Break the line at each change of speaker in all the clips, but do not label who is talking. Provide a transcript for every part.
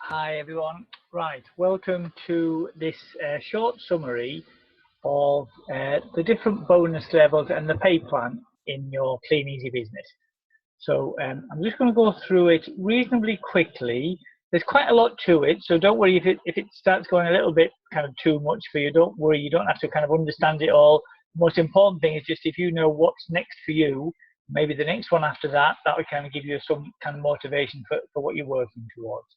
Hi everyone. Right, welcome to this short summary of the different bonus levels and the pay plan in your Kleeneze business. So I'm just going to go through it reasonably quickly. There's quite a lot to it, so don't worry if it starts going a little bit kind of too much for you. Don't worry, you don't have to kind of understand it all. The most important thing is just if you know what's next for you, maybe the next one after that, that will kind of give you some kind of motivation for what you're working towards.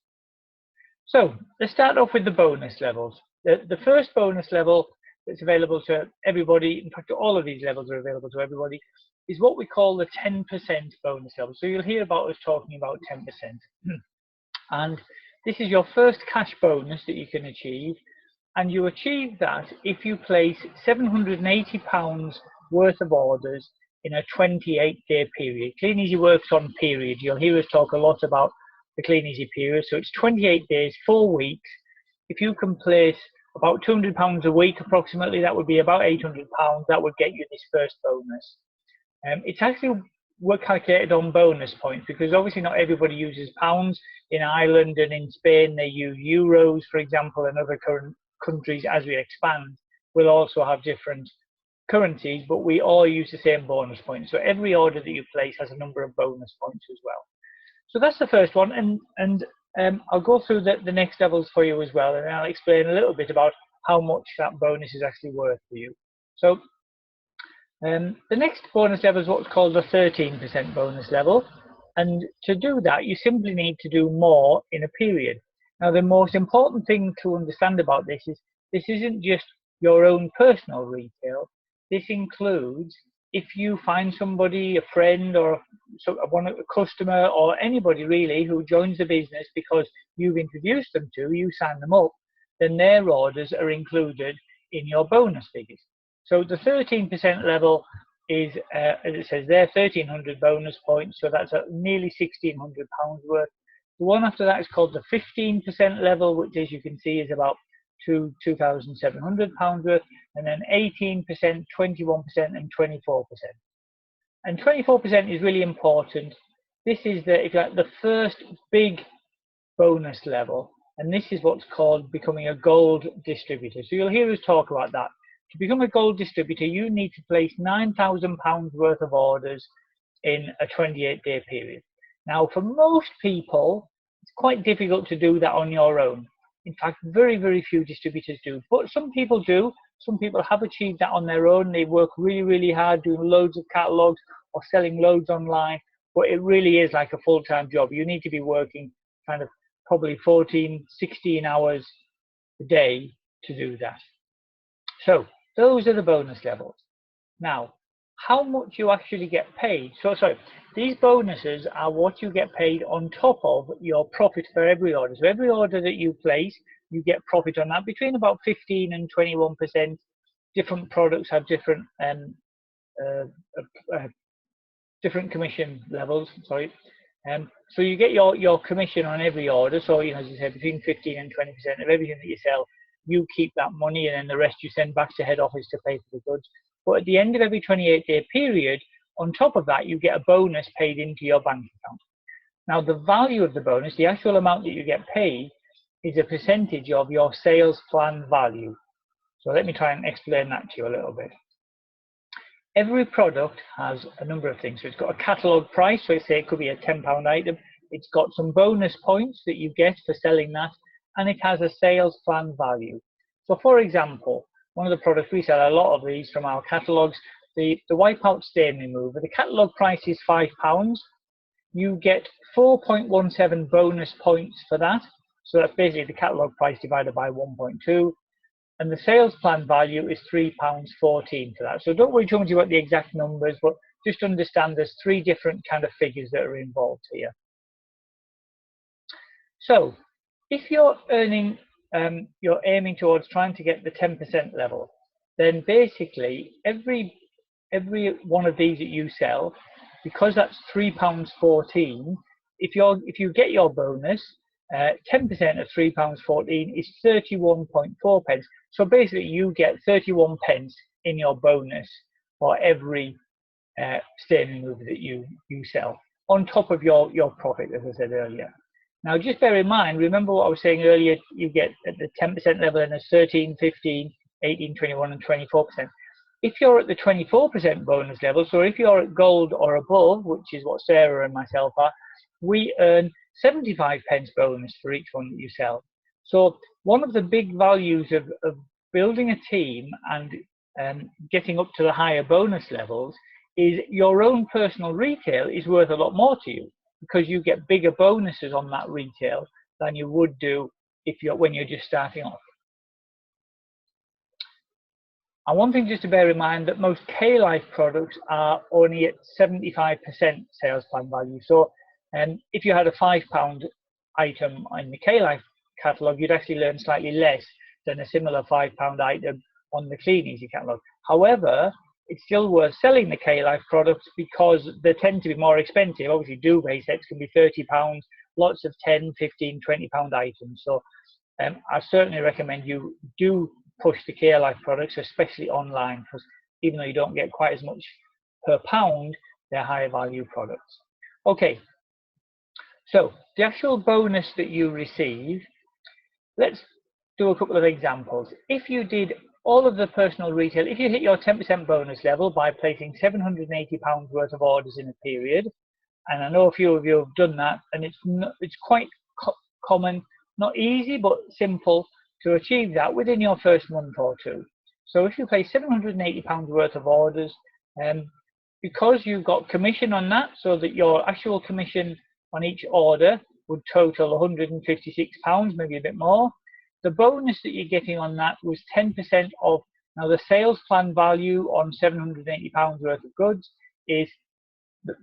So let's start off with the bonus levels. The first bonus level that's available to everybody, in fact all of these levels are available to everybody, is what we call the 10% bonus level. So you'll hear about us talking about 10%. And this is your first cash bonus that you can achieve, and you achieve that if you place £780 worth of orders in a 28-day period. Kleeneze works on period. You'll hear us talk a lot about the Kleeneze period. So it's 28 days, 4 weeks. If you can place about £200 a week approximately, that would be about £800. That would get you this first bonus. It's actually calculated on bonus points because obviously not everybody uses pounds. In Ireland and in Spain they use euros, for example, and other current countries as we expand will also have different currencies, but we all use the same bonus points. So every order that you place has a number of bonus points as well. So that's the first one, and I'll go through the next levels for you as well, and I'll explain a little bit about how much that bonus is actually worth for you. So the next bonus level is what's called the 13% bonus level, and to do that you simply need to do more in a period. Now the most important thing to understand about this is this isn't just your own personal retail. This includes if you find somebody, a friend or a customer or anybody really who joins the business because you've introduced them to, you sign them up, then their orders are included in your bonus figures. So the 13% level is, as it says there, 1,300 bonus points, so that's nearly £1,600 worth. The one after that is called the 15% level, which as you can see is about £2,700 worth, and then 18%, 21%, and 24%. And 24% is really important. This is the first big bonus level, and this is what's called becoming a gold distributor. So you'll hear us talk about that. To become a gold distributor, you need to place £9,000 worth of orders in a 28-day period. Now, for most people, it's quite difficult to do that on your own. In fact, very, very few distributors do, but some people do. Some people have achieved that on their own. They work really, really hard doing loads of catalogs or selling loads online, but it really is like a full-time job. You need to be working kind of probably 14, 16 hours a day to do that. So those are the bonus levels. Now, how much you actually get paid. So sorry, these bonuses are what you get paid on top of your profit for every order. So every order that you place, you get profit on that between about 15 and 21%. Different products have different different commission levels. Sorry. So you get your commission on every order. So as you said, between 15 and 20% of everything that you sell, you keep that money, and then the rest you send back to head office to pay for the goods. But at the end of every 28-day period, on top of that, you get a bonus paid into your bank account. Now, the value of the bonus, the actual amount that you get paid, is a percentage of your sales plan value. So let me try and explain that to you a little bit. Every product has a number of things. So it's got a catalogue price, so say it could be a £10 item. It's got some bonus points that you get for selling that, and it has a sales plan value. So for example, one of the products we sell, a lot of these from our catalogues, the Wipeout Stain Remover, the catalogue price is £5. You get 4.17 bonus points for that. So that's basically the catalogue price divided by 1.2. And the sales plan value is £3.14 for that. So don't worry too much about the exact numbers, but just understand there's three different kind of figures that are involved here. So if you're earning, you're aiming towards trying to get the 10% level, then basically every one of these that you sell, because that's £3.14, if you get your bonus, 10% of £3.14 is 31.4 pence. So basically you get 31 pence in your bonus for every stain remover that you sell, on top of your profit, as I said earlier. Now, just bear in mind, remember what I was saying earlier, you get at the 10% level and there's 13, 15, 18, 21, and 24%. If you're at the 24% bonus level, so if you're at gold or above, which is what Sarah and myself are, we earn 75 pence bonus for each one that you sell. So one of the big values of building a team and getting up to the higher bonus levels is your own personal retail is worth a lot more to you, because you get bigger bonuses on that retail than you would do when you're just starting off. And one thing just to bear in mind, that most K-Life products are only at 75% sales plan value. So if you had a £5 item in the K-Life catalogue, you'd actually learn slightly less than a similar £5 item on the Kleeneze catalogue. However, it's still worth selling the K-Life products because they tend to be more expensive. Obviously, duvet sets can be £30, lots of 10, 15, £20 items. So I certainly recommend you do push the K-Life products, especially online, because even though you don't get quite as much per pound, they're higher value products. Okay, so the actual bonus that you receive, let's do a couple of examples. If you did all of the personal retail, if you hit your 10% bonus level by placing £780 worth of orders in a period, and I know a few of you have done that, and it's quite common, not easy, but simple to achieve that within your first month or two. So if you place £780 worth of orders, because you've got commission on that, so that your actual commission on each order would total £156, maybe a bit more, the bonus that you're getting on that was 10% of, now the sales plan value on £780 worth of goods is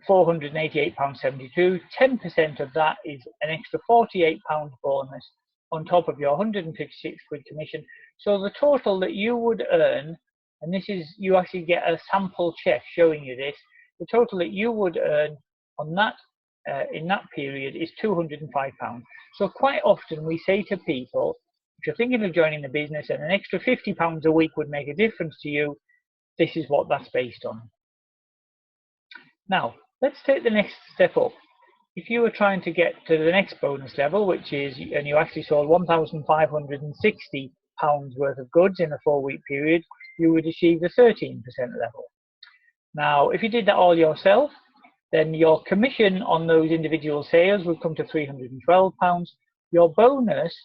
£488.72. 10% of that is an extra £48 bonus on top of your 156 quid commission. So the total that you would earn, and this is, you actually get a sample check showing you this, the total that you would earn on that in that period is £205. So quite often we say to people, if you're thinking of joining the business and an extra £50 a week would make a difference to you, this is what that's based on. Now, let's take the next step up. If you were trying to get to the next bonus level, which is, and you actually sold £1,560 worth of goods in a 4-week period, you would achieve the 13% level. Now, if you did that all yourself, then your commission on those individual sales would come to £312. Your bonus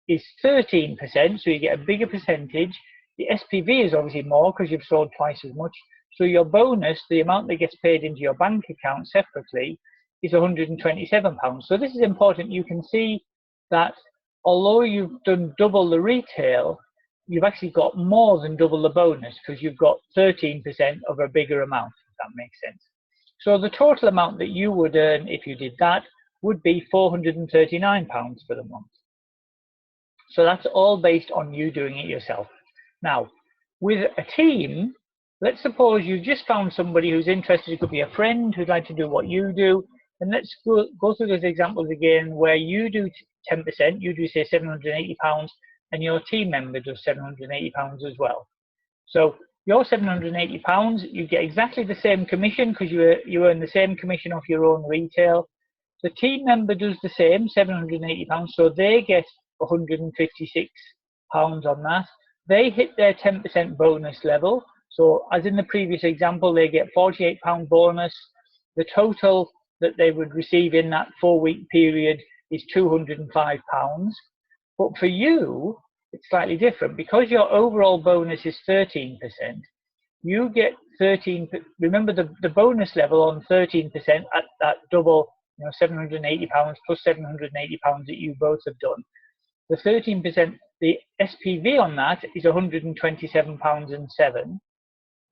is 13%, so you get a bigger percentage. The SPV is obviously more because you've sold twice as much. So your bonus, the amount that gets paid into your bank account separately, is £127. So this is important. You can see that although you've done double the retail, you've actually got more than double the bonus because you've got 13% of a bigger amount, if that makes sense. So the total amount that you would earn if you did that would be £439 for the month. So that's all based on you doing it yourself. Now, with a team, let's suppose you just found somebody who's interested. It could be a friend who'd like to do what you do. And let's go through those examples again where you do 10%, you do say £780, and your team member does £780 as well. So your £780, you get exactly the same commission because you earn the same commission off your own retail. The team member does the same, £780, so they get £156 on that. They hit their 10% bonus level. So as in the previous example, they get £48 bonus. The total that they would receive in that 4-week period is £205. But for you, it's slightly different because your overall bonus is 13%. You get 13. Remember the bonus level on 13% at that double, £780 plus £780 that you both have done. The 13%, the SPV on that is £127.07.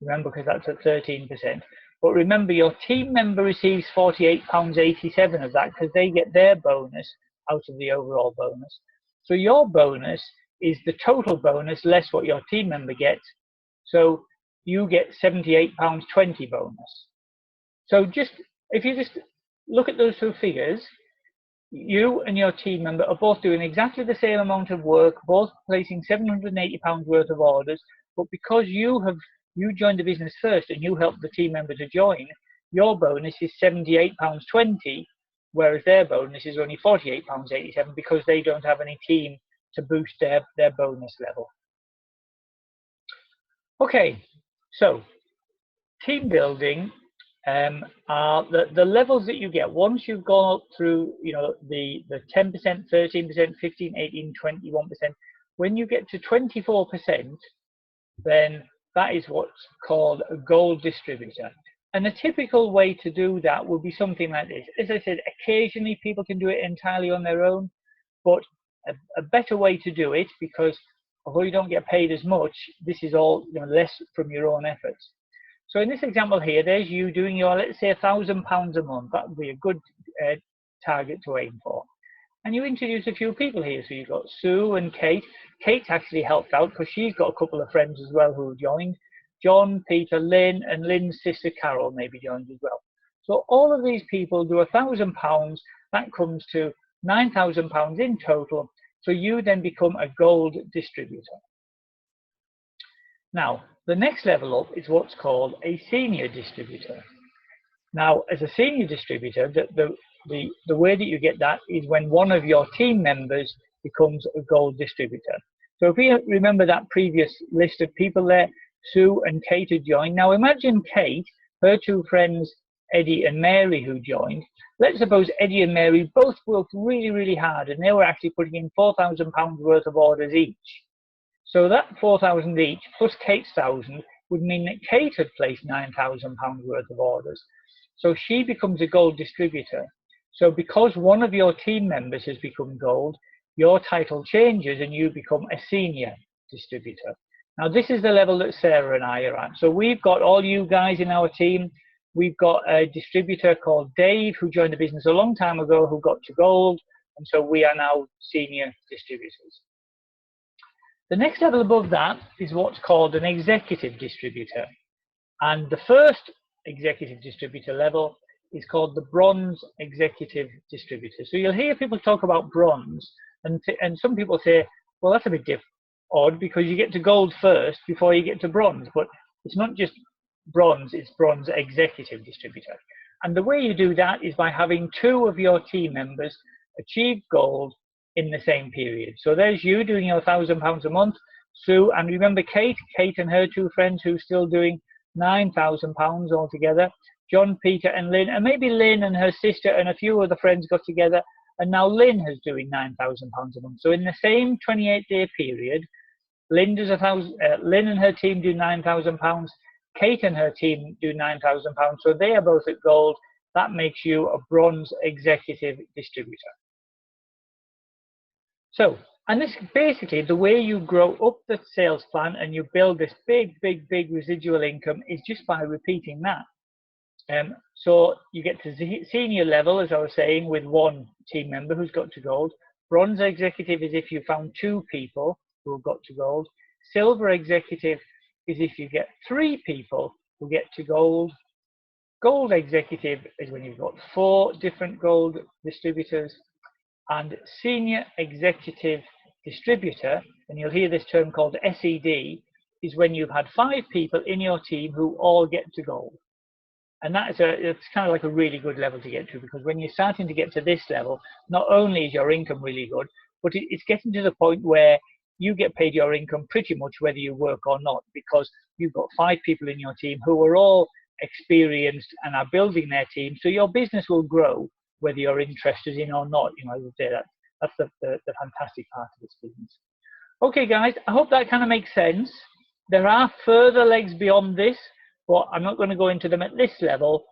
Remember, because that's at 13%. But remember, your team member receives £48.87 of that because they get their bonus out of the overall bonus. So your bonus is the total bonus less what your team member gets. So you get £78.20 bonus. So if you just look at those two figures, you and your team member are both doing exactly the same amount of work, both placing £780 worth of orders, but because you joined the business first and you helped the team member to join, your bonus is £78.20 whereas their bonus is only £48.87 because they don't have any team to boost their bonus level. Okay, so team building are the levels that you get once you've gone up through, you know, the 10%, 13%, 15, 18, 21%. When you get to 24%, then that is what's called a gold distributor. And a typical way to do that would be something like this. As I said, occasionally people can do it entirely on their own, but a better way to do it, because although you don't get paid as much, this is all, you know, less from your own efforts. So in this example here, there's you doing your, let's say, £1,000 a month. That would be a good target to aim for. And you introduce a few people here. So you've got Sue and Kate. Kate actually helped out because she's got a couple of friends as well who joined. John, Peter, Lynn, and Lynn's sister Carol maybe joined as well. So all of these people do £1,000. That comes to £9,000 in total. So you then become a gold distributor. Now, the next level up is what's called a senior distributor. Now, as a senior distributor, the way that you get that is when one of your team members becomes a gold distributor. So if we remember that previous list of people there, Sue and Kate had joined. Now imagine Kate, her two friends, Eddie and Mary, who joined. Let's suppose Eddie and Mary both worked really, really hard, and they were actually putting in £4,000 worth of orders each. So that 4,000 each plus Kate's 1,000 would mean that Kate had placed £9,000 worth of orders. So she becomes a gold distributor. So because one of your team members has become gold, your title changes and you become a senior distributor. Now this is the level that Sarah and I are at. So we've got all you guys in our team. We've got a distributor called Dave who joined the business a long time ago who got to gold. And so we are now senior distributors. The next level above that is what's called an executive distributor. And the first executive distributor level is called the bronze executive distributor. So you'll hear people talk about bronze, and some people say, well, that's a bit odd because you get to gold first before you get to bronze. But it's not just bronze, it's bronze executive distributor. And the way you do that is by having two of your team members achieve gold in the same period. So there's you doing your £1,000 a month, Sue, and remember Kate and her two friends who's still doing £9,000 altogether, John, Peter and Lynn, and maybe Lynn and her sister and a few other friends got together, and now Lynn is doing £9,000 a month. So in the same 28-day period, Lynn and her team do £9,000, Kate and her team do £9,000, so they are both at gold. That makes you a bronze executive distributor. So, and this basically, the way you grow up the sales plan and you build this big residual income is just by repeating that. So you get to senior level, as I was saying, with one team member who's got to gold. Bronze executive is if you found two people who have got to gold. Silver executive is if you get three people who get to gold. Gold executive is when you've got 4 different gold distributors. And senior executive distributor, and you'll hear this term called SED, is when you've had 5 people in your team who all get to gold. And it's kind of like a really good level to get to, because when you're starting to get to this level, not only is your income really good, but it's getting to the point where you get paid your income pretty much whether you work or not, because you've got 5 people in your team who are all experienced and are building their team. So your business will grow whether you're interested in or not. You know, I would say that's the fantastic part of this business. Okay, guys, I hope that kind of makes sense. There are further legs beyond this, but I'm not going to go into them at this level.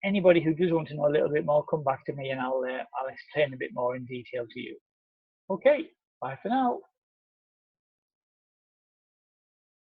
Anybody who does want to know a little bit more, come back to me and I'll explain a bit more in detail to you. Okay, bye for now.